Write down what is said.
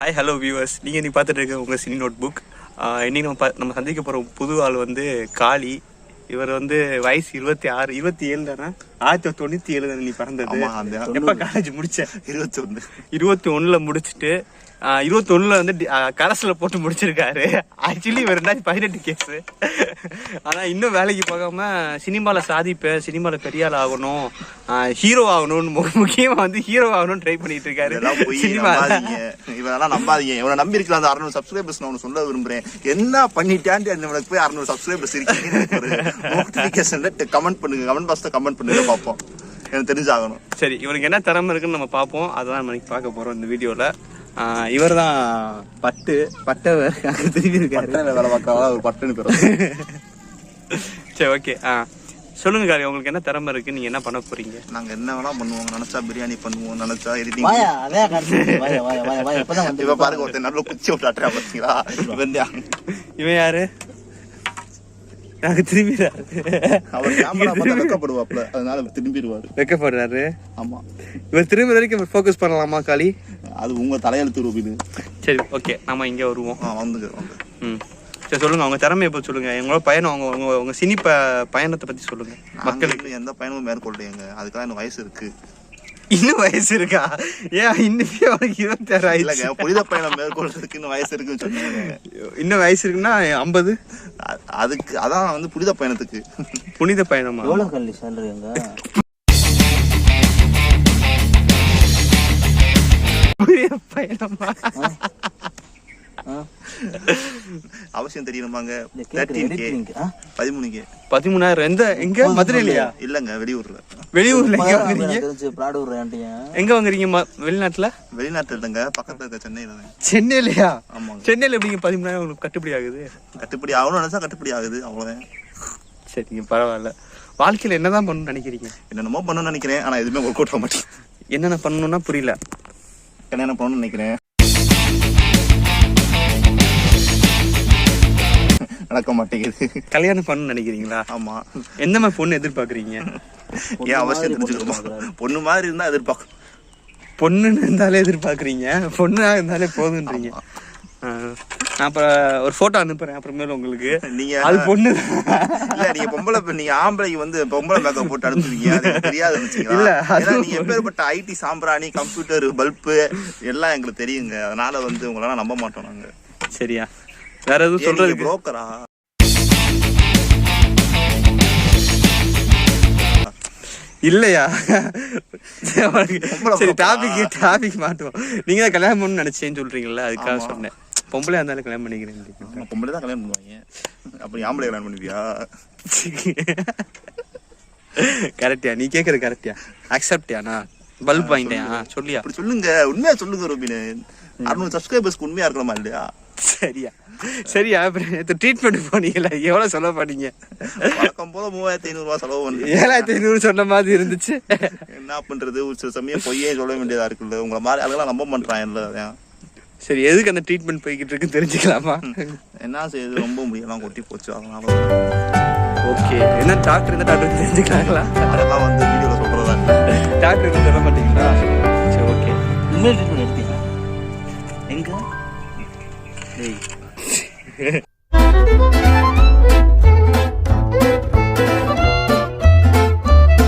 Hi hello viewers, நீங்கள் நீ பார்த்துட்டு இருக்க உங்கள் சினி நோட் புக். இன்னைக்கு நம்ம சந்திக்க போகிற புது ஆள் வந்து காளி. இவர் வந்து வயசு 27 தானே? 1997 தானே நீ பிறந்தது? எப்போ காலேஜ் முடிச்ச? 21 முடிச்சுட்டு 21 வந்து கரஸில் போட்டு முடிச்சிருக்காரு. ஆக்சுவலி இவர் 18 கேஸு. ஆனால் இன்னும் வேலைக்கு போகாம சினிமாவில் சாதிப்பேன், சினிமாவில் பெரிய ஆள் ஆகணும், ஹீரோ ஆகணும்னு முக்கியமாக வந்து ஹீரோ ஆகணும்னு ட்ரை பண்ணிட்டு இருக்காரு. இவரெல்லாம் நம்பாதீங்க. இவனை நம்பி இருக்கலாம். அந்த 600 சப்ஸ்கிரைபர்ஸ் நான் சொல்ல விரும்புறேன். என்ன பண்ணிட்டான்ட்டு இவனுக்கு போய் 600 சப்ஸ்கிரைபர்ஸ் இருக்கு. கமெண்ட் பண்ணுங்க, கமெண்ட் பாக்ஸ்ல கமெண்ட் பண்ணுங்க, பார்ப்போம். எனக்கு தெரிஞ்சாகணும். சரி, இவனுக்கு என்ன திறமை இருக்குன்னு நம்ம பார்ப்போம். அதான் நம்ம பார்க்க போறோம் இந்த வீடியோல. இவர் தான் பட்டை திரும்பி இருக்காரு. வேலை பார்க்க ஒரு பட்டுன்னு பேர். சரி, ஓகே. சொல்லுங்க காரி, உங்களுக்கு என்ன திறமை இருக்கு? நீங்க என்ன பண்ண போறீங்க? நாங்க என்ன வேணா பண்ணுவோம். நினைச்சா பிரியாணி பண்ணுவோம், நினைச்சா எடிட்டிங். இப்ப பாருங்க, ஒருத்தர் நல்ல குச்சி விட்டாட்டா பாத்தீங்களா? இவன் யாரு? திரும்பிடுறாரு. அவர் கேமரா பார்த்து வெக்கப்படுவாப்ல, அதனால திரும்பிடுவாரு. வெக்கப்படுறாரு. ஆமா, இவர் திரும்பி வரைக்கும் ஃபோக்கஸ் பண்ணலாமா காளி? அது உங்க தலையெழுத்து ரூபிது. சரி, ஓகே, நம்ம இங்க வருவோம். வாங்க. சரி, சொல்லுங்க அவங்க திறமையை பற்றி சொல்லுங்க. எங்களோட பயணம், உங்க சினி பயணத்தை பத்தி சொல்லுங்க. மக்களுக்கு எந்த பயணமும் மேற்கொள்ளையங்க. அதுக்காக எனக்கு வயசு இருக்கு. இன்னும் வயசு இருக்கா? ஏன் இன்னும் 26 இல்லைங்க, புனித பயணம் மேற்கொள்றதுக்கு இன்னும் வயசு இருக்குன்னு சொன்னீங்க. இன்னும் வயசு இருக்குன்னா 50. அதுக்கு அதான் வந்து புனித பயணத்துக்கு. புனித பயணமா? எவ்வளவு கல்வி சொல்றீங்க? புனித பயணமா? அவசியம் தெரியணுமாங்க. 13K 13,000. எங்க? மதுரையிலயா? இல்லங்க, வெளியூர்ல. எங்க வாங்குறீங்க? வெளிநாட்டுல? வெளிநாட்டுல இல்லங்க, பக்கத்துல இருக்க சென்னையில. சென்னையிலயா? சென்னையில எப்படிங்க 13,000 உங்களுக்கு கட்டுப்படி ஆகுது? கட்டுப்படி ஆகணும்னு நினைச்சா கட்டுப்படி ஆகுது, அவ்வளவுதான். சரிங்க, பரவாயில்ல. வாழ்க்கையில என்னதான் பண்ணணும்னு நினைக்கிறீங்க? என்னென்னமோ பண்ணணும்னு நினைக்கிறேன், ஆனா எதுவுமே ஒர்க் அவுட் ஆக மாட்டேன். என்னென்ன பண்ணணும்னா புரியல. கல்யாணம் பண்ணணும்னு நினைக்கிறேன், நடக்க மாட்டேங்குது. கல்யாணம் பண்ணணும்னு நினைக்கிறீங்களா? ஆமா. எந்த மாதிரி பொண்ணு எதிர்பார்க்குறீங்க? ஏன் அவசியம் தெரிஞ்சுக்கணுமா? பொண்ணு மாதிரி இருந்தா எதிர்பார்க்கணும். பொண்ணுன்னு இருந்தாலே எதிர்பார்க்குறீங்க, பொண்ணா இருந்தாலே போதுன்றீங்க. நான் அப்புறம் ஒரு போட்டோ அனுப்புறேன் அப்புறமேல உங்களுக்கு. நீங்க அது பொண்ணு இல்ல, நீங்க பொம்பளை, நீங்க ஆம்பளைக்கு வந்து பொம்பளை மேக்கப் போட்டு அனுப்புவீங்க, அது தெரியாது இல்ல. நீங்க எப்பேற்பட்ட ஐடி சாம்பிராணி, கம்ப்யூட்டர், பல்பு எல்லாம் எங்களுக்கு தெரியுங்க. அதனால வந்து உங்களால நம்ப மாட்டோம் நாங்க. சரியா? வேற எதுவும் சொல்றது? புரோக்கரா? இல்லையா? சரி, டாபிக் மாட்டுவோம். நீங்க தான் கல்யாணம் பண்ணணும்னு நினைச்சேன்னு சொல்றீங்கல்ல, அதுக்காக சொன்னேன். பொம்பளையா இருந்தாலும் கல்யாணம் பண்ணிக்கிறேன். பொம்பளை தான் கல்யாணம் பண்ணுவாங்க. அப்படி ஆம்பளை கல்யாணம் பண்ணுவியா? கரெக்டியா? நீ கேக்குறது கரெக்டியா? அக்செப்டியா? நான் பல்ப் வாங்கிட்டேன் சொல்லியா? அப்படி சொல்லுங்க, உண்மையா சொல்லுங்க ரூபின். 600 சப்ஸ்கிரைபர்ஸ்க்கு உண்மையா இருக்கணுமா இல்லையா? சரியா? ட்ரீட்மெண்ட் போனீங்களா? எவ்வளவு செலவு பண்ணீங்க? வழக்கம் போல 3,500 செலவு பண்ணி 7,500 சொன்ன மாதிரி இருந்துச்சு. என்ன பண்றது, ஒரு சில சமயம் பொய்யே சொல்ல வேண்டியதா இருக்குல்ல. உங்களை மாதிரி அதெல்லாம் நம்ப மாட்டான். சரி, எதுக்கு அந்த ட்ரீட்மெண்ட் போய்கிட்டு இருக்குன்னு தெரிஞ்சுக்கலாமா? என்ன செய்யுது, ரொம்ப முடியெல்லாம் கொட்டி போச்சு, அதனால. ஓகே, என்ன டாக்டர் தெரிஞ்சுக்கலாங்களா? அதெல்லாம் வந்து வீடியோல சொல்றதா? டாக்டர் சொல்ல மாட்டீங்களா? சரி, ஓகே. உண்மையில எடுத்தீங்க எங்க?